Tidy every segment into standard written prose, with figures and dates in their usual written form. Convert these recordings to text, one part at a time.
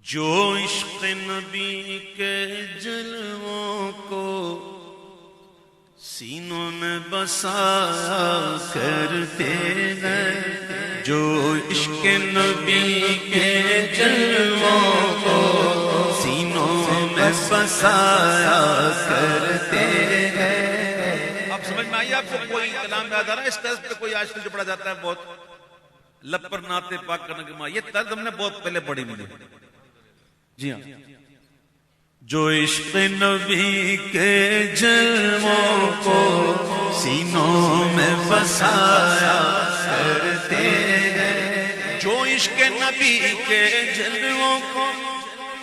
جو عشق نبی کے جلووں کو سینوں میں بسایا کرتے ہیں، جو عشق نبی کے جلووں کو سینوں میں بسایا کرتے ہیں۔ اب سمجھ میں آئیے آپ کو کوئی کلام یاد آ رہا ہے؟ اس طرز پہ کوئی آج کل جو پڑھا جاتا ہے بہت لب پر نعت پاک کا نغمہ، یہ طرز ہم نے بہت پہلے پڑھی ملی۔ جی ہاں، جو عشق نبی کے جلووں کو سینوں میں بسایا کرتے ہیں، جو عشق نبی کے جلووں کو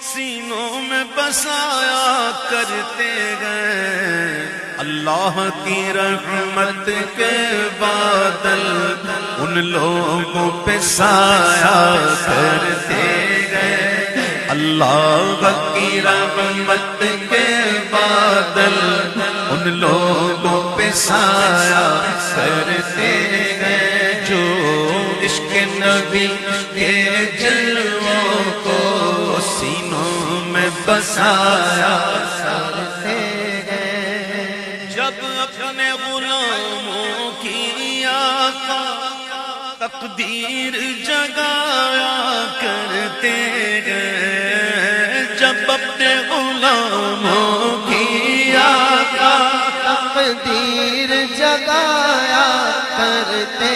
سینوں میں بسایا کرتے ہیں، اللہ کی رحمت کے بادل ان لوگوں پہ سایہ کرتے ہیں، اللہ کی رحمت کے بادل ان لوگوں پہ سایہ کرتے ہیں، جو عشق نبی کے جلووں کو سینوں میں بسایا کرتے ہیں۔ جب اپنے غلاموں کی آقا تقدیر جگایا کرتے ہیں، جب اپنے غلاموں کی آقا تقدیر جگایا کرتے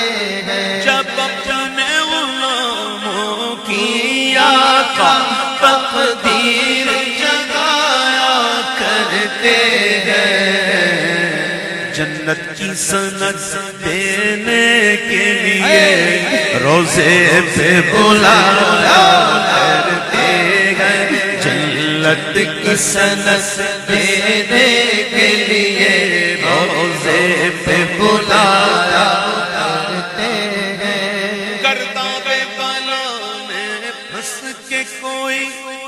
ہیں، جب اپنے غلاموں کی آقا تقدیر جگایا کرتے ہیں، جنت کی سند دینے کے لیے روزے پہ بلایا کرتے ہیں، جنت کی سند دینے کے لیے روزے پہ بلایا کرتے ہیں، گرداب بالا میں پھنس کے کوئی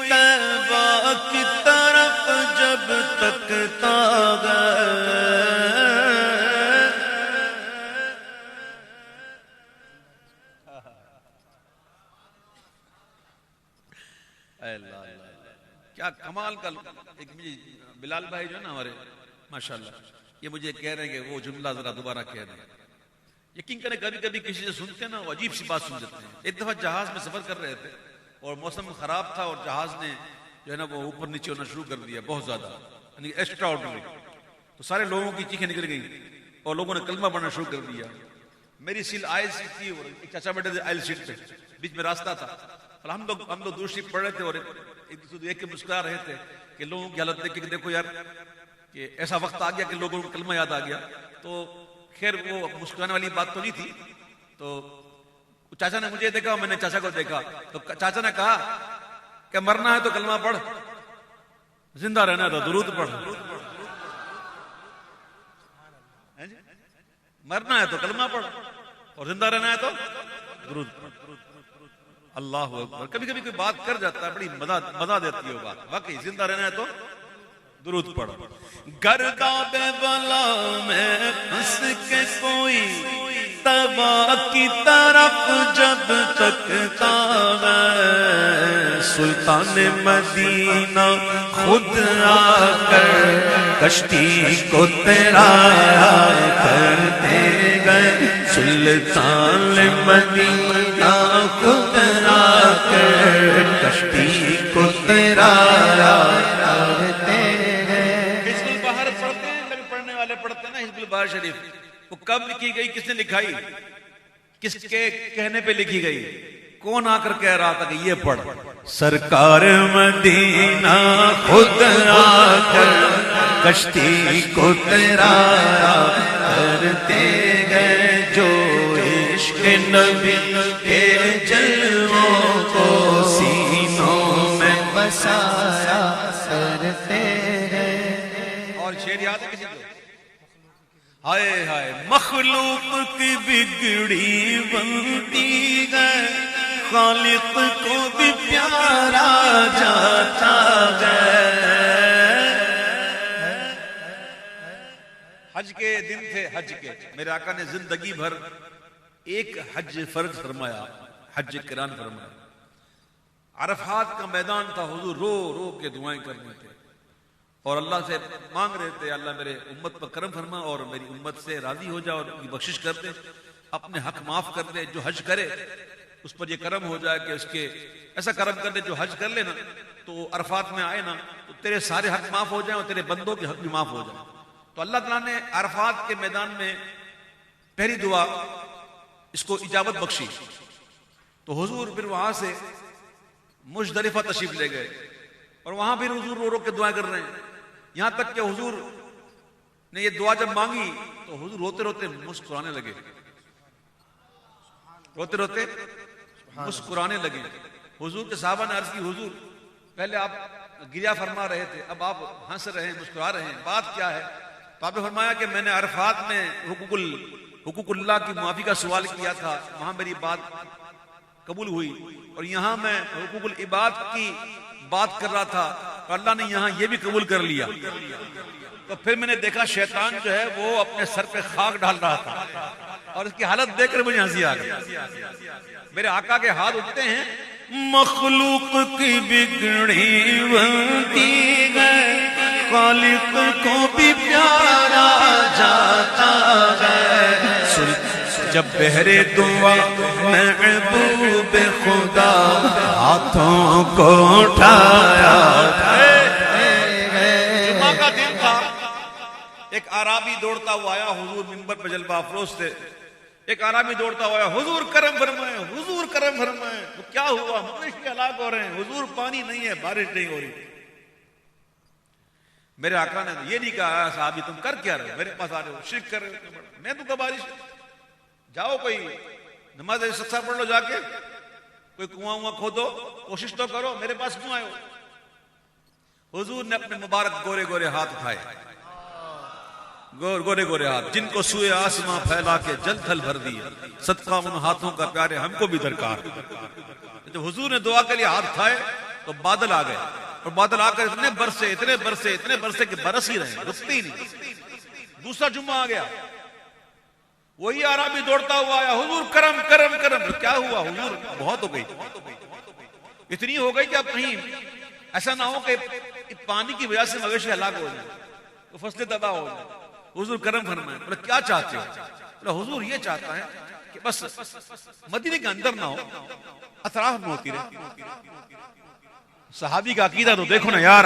طیبہ کی طرف جب تک تاغا کیا کمال کا ایک بلال بھائی جو ہے نا ہمارے ماشاءاللہ، یہ مجھے کہہ رہے ہیں کہ وہ جملہ ذرا دوبارہ کہہ دیں۔ یقین کریں کبھی کبھی کسی سے سنتے ہیں نا وہ عجیب سی بات سن جاتے ہیں۔ ایک دفعہ جہاز میں سفر کر رہے تھے اور موسم خراب تھا اور جہاز نے جو ہے نا وہ اوپر نیچے ہونا شروع کر دیا بہت زیادہ، یعنی ایکسٹرا آرڈنری، تو سارے لوگوں کی چیخیں نکل گئی اور لوگوں نے کلمہ پڑھنا شروع کر دیا۔ میری سیل آئل سیٹ تھی اور ایک چاچا بیٹھے تھے آئل سیٹ پہ، بیچ میں راستہ تھا اور ہم لوگ دوسری پڑھ رہے تھے اور ایک دوسرے دیکھ کے مسکرا رہے تھے کہ لوگوں کی حالت دیکھ کے دیکھو یار کہ ایسا وقت آ گیا کہ لوگوں کو کلمہ یاد آ گیا۔ تو خیر وہ مسکرانے والی بات تو نہیں تھی، تو چاچا نے مجھے دیکھا، میں نے چاچا کو دیکھا، تو چاچا نے کہا کہ مرنا ہے تو کلمہ پڑھ، زندہ رہنا ہے تو درود پڑھ، مرنا ہے تو کلمہ پڑھ اور زندہ رہنا ہے تو درود پڑھ۔ اللہ اکبر، کبھی کبھی کوئی بات کر جاتا ہے بڑی مزہ دیتی ہے وہ بات، واقعی زندہ رہنا ہے تو درود پڑھ۔ گرداب بالا میں پھنس کے کوئی طیبہ کی طرف جب تک تاغا، سلطان مدینہ خود آ کر کشتی کو تیرایا کرتے گئے، سلطان مدینہ خود آ کر کشتی کو تیرایا کرتے ہیں۔ حزب البحر پڑھتے ہیں، کبھی پڑھنے والے پڑھتے ہیں نا حزب البحر شریف، وہ کب لکھی گئی، کس نے لکھائی، کس کے کہنے پہ لکھی گئی، کون آ کر کہہ رہا تھا کہ یہ پڑھ؟ سرکار مدینہ خود آ کر کشتی کو تیرایا کرتے گئے، جو عشق نبی کے جلووں کو سینوں میں بسایا کرتے ہیں۔ اور شعر یاد ہے کسی کو؟ ہائے ہائے مخلوق کی بگڑی بنتی ہے، خالق کو بھی پیارا جاتا ہے۔ حج کے دن تھے، حج کے، میرے آقا نے زندگی بھر ایک حج فرض فرمایا، حج قران فرمایا۔ عرفات کا میدان تھا، حضور رو رو کے دعائیں کرنے تھے اور اللہ سے مانگ رہے تھے اللہ میرے امت پر کرم فرما اور میری امت سے راضی ہو جا اور ان کی بخشش کر دے، اپنے حق معاف کر دے، جو حج کرے اس پر یہ کرم ہو جائے کہ اس کے ایسا کرم کر دے جو حج کر لے نا تو عرفات میں آئے نا تو تیرے سارے حق معاف ہو جائیں اور تیرے بندوں کے حق بھی معاف ہو جائیں۔ تو اللہ تعالیٰ نے عرفات کے میدان میں پہلی دعا اس کو اجابت بخشی، تو حضور پھر وہاں سے مزدلفہ تشریف لے گئے اور وہاں پھر حضور رو رو کے دعائیں کر رہے ہیں، یہاں تک کہ حضور نے یہ دعا جب مانگی تو حضور روتے روتے مسکرانے لگے، روتے روتے مسکرانے لگے۔ حضور کے صحابہ نے عرض کی حضور پہلے آپ گریا فرما رہے تھے، اب آپ ہنس رہے ہیں مسکرا رہے ہیں، بات کیا ہے؟ تو آپ نے فرمایا کہ میں نے عرفات میں حقوق اللہ کی معافی کا سوال کیا تھا، وہاں میری بات قبول ہوئی، اور یہاں میں حقوق العباد کی بات کر رہا تھا اور اللہ نے یہاں یہ بھی قبول کر لیا۔ تو پھر میں نے دیکھا شیطان جو ہے وہ اپنے سر پہ خاک ڈال رہا تھا اور اس کی حالت دیکھ کر مجھے ہنسی آ گئی۔ میرے آقا کے ہاتھ اٹھتے ہیں، مخلوق کی بگڑی بنتی ہے، خالق کو بھی پیارا جاتا ہے، جب بہرے دعا محبوب خدا ہاتھوں کو اٹھایا۔ جمعہ کا دن تھا، ایک اعرابی دوڑتا ہوا آیا، حضور منبر پہ جلوہ افروز تھے، ایک اعرابی دوڑتا ہوا آیا، حضور کرم فرمائیں، حضور کرم فرمائیں۔ وہ کیا ہوا؟ مویشی ہلاک ہو رہے ہیں، حضور پانی نہیں ہے، بارش نہیں ہو رہی۔ میرے آقا نے یہ نہیں کہا صحابی تم کر کیا رہے ہو، میرے پاس آ رہے ہو، شرک کر رہے ہو، میں تو کہا بارش، جاؤ کوئی نماز استسقا پڑھ لو، جا کے کوئی کنواں کھودو، کوشش تو کرو، میرے پاس کیوں آئے ہو؟ حضور نے اپنے مبارک گورے گورے ہاتھ اٹھائے، گورے گورے ہاتھ جن کو سوئے آسماں پھیلا کے جل تھل بھر دی، صدقہ ان ہاتھوں کا پیارے ہم کو بھی درکار۔ جب حضور نے دعا کے لیے ہاتھ اٹھائے تو بادل آ گئے، اور بادل آ کر اتنے برسے کہ برس ہی رہے، رکتے ہی نہیں۔ دوسرا جمعہ آ گیا، وہی اعرابی دوڑتا ہوا آیا، حضور کرم کرم کرم۔ کیا ہوا حضور؟ بہت ہو گئی، اتنی ہو گئی کہ اب کہیں ایسا نہ ہو کہ پانی کی وجہ سے مویشی ہلاک ہو جائے تو فصلیں تباہ ہو جائے، حضور کرم فرمائیں۔ بولے کیا چاہتے ہو؟ بولے حضور یہ چاہتا ہے کہ بس مدینے کے اندر نہ ہو، اطراف میں ہوتی رہے۔ صحابی کا عقیدہ تو دیکھو نا یار،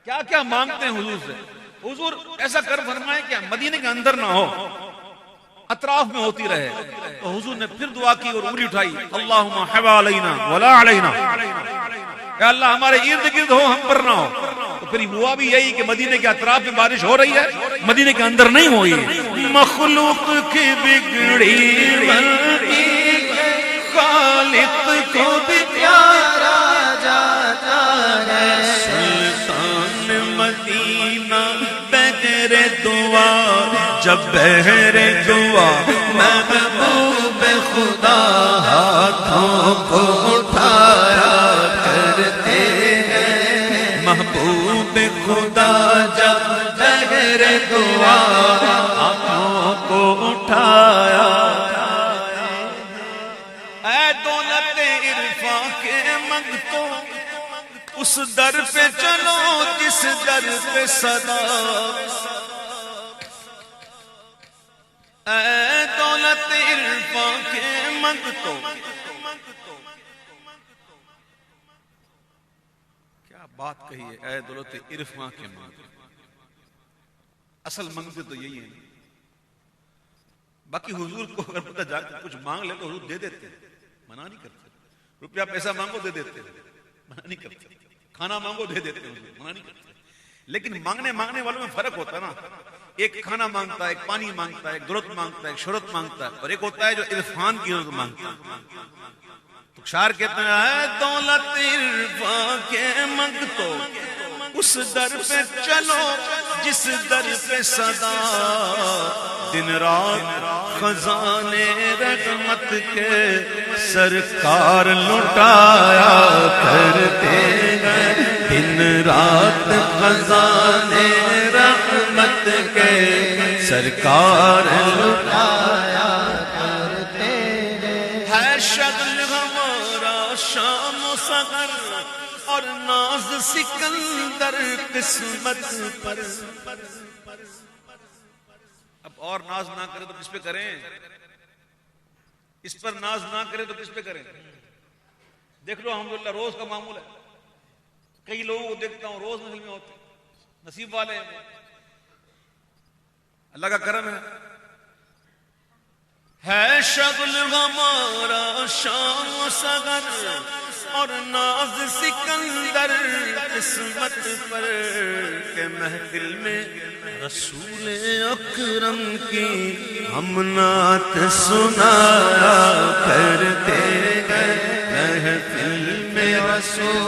کیا کیا مانگتے ہیں حضور سے۔ حضور ایسا کر فرمائے کہ مدینے کے اندر نہ ہو، اطراف میں ہوتی رہے۔ تو حضور نے پھر دعا کی اور انگلی اٹھائی، اللہم حوالینا ولا علینا، کہ اللہ ہمارے ارد گرد ہو، ہم پر نہ ہو۔ تو پھر ہوا بھی یہی کہ مدینے کے اطراف میں بارش ہو رہی ہے، مدینے کے اندر نہیں ہوئی۔ مخلوق کی بگڑی بنتی ہے، خالق کو بھی پیارا جاتا ہے، سلطان مدینہ بغیر دعا، جب بہر دعا محبوب خدا ہاتھوں کو اٹھایا کرتے ہیں، محبوب خدا جب بہر دعا ہاتھوں کو اٹھایا۔ اے دولت عرفاں کے منگتوں، اس در پہ چلو جس در پہ صدا، اے دولت عرفاں کے منگتوں۔ کیا بات کہی ہے، اے دولت عرفاں کے منگتوں۔ اصل منگتے تو یہی ہے، باقی حضور کو اگر پتہ جا کے کچھ مانگ لے تو حضور دے دیتے، منع نہیں کرتے۔ روپیہ پیسہ مانگو دے دیتے، منع نہیں کرتے۔ کھانا مانگو دے دیتے، منع نہیں کرتے۔ لیکن مانگنے والوں میں فرق ہوتا ہے نا، ایک کھانا مانگتا ہے، ایک پانی مانگتا ہے، ایک دولت مانگتا ہے، ایک شہرت مانگتا ہے، اور ایک ہوتا ہے جو عرفان کی ضرورت مانگتا ہے۔ تو شاعر کہتے ہیں، اے دولت عرفان کے منگتو، اس در پہ چلو جس در پہ صدا، دن رات خزانے رحمت کے سرکار لٹایا کرتے ہیں، دن رات خزانے رحمت کے سرکار لٹایا کرتے ہیں۔ ہے شغل ہم شام و سحر اور ناز سکندر قسمت پر. اب اور ناز نہ کرے تو کس پہ کریں؟ اس پر ناز نہ کرے تو کس پہ کریں؟ دیکھ لو الحمدللہ روز کا معمول ہے. کئی لوگوں کو دیکھتا ہوں روز محفل میں ہوتے، نصیب والے ہیں، اللہ کا کرم ہے شغل ہمارا شام و سحر اور ناز سکندر قسمت پر کہ محفل میں رسول اکرم کی ہم نعت سنایا کرتے ہیں. محفل میں رسول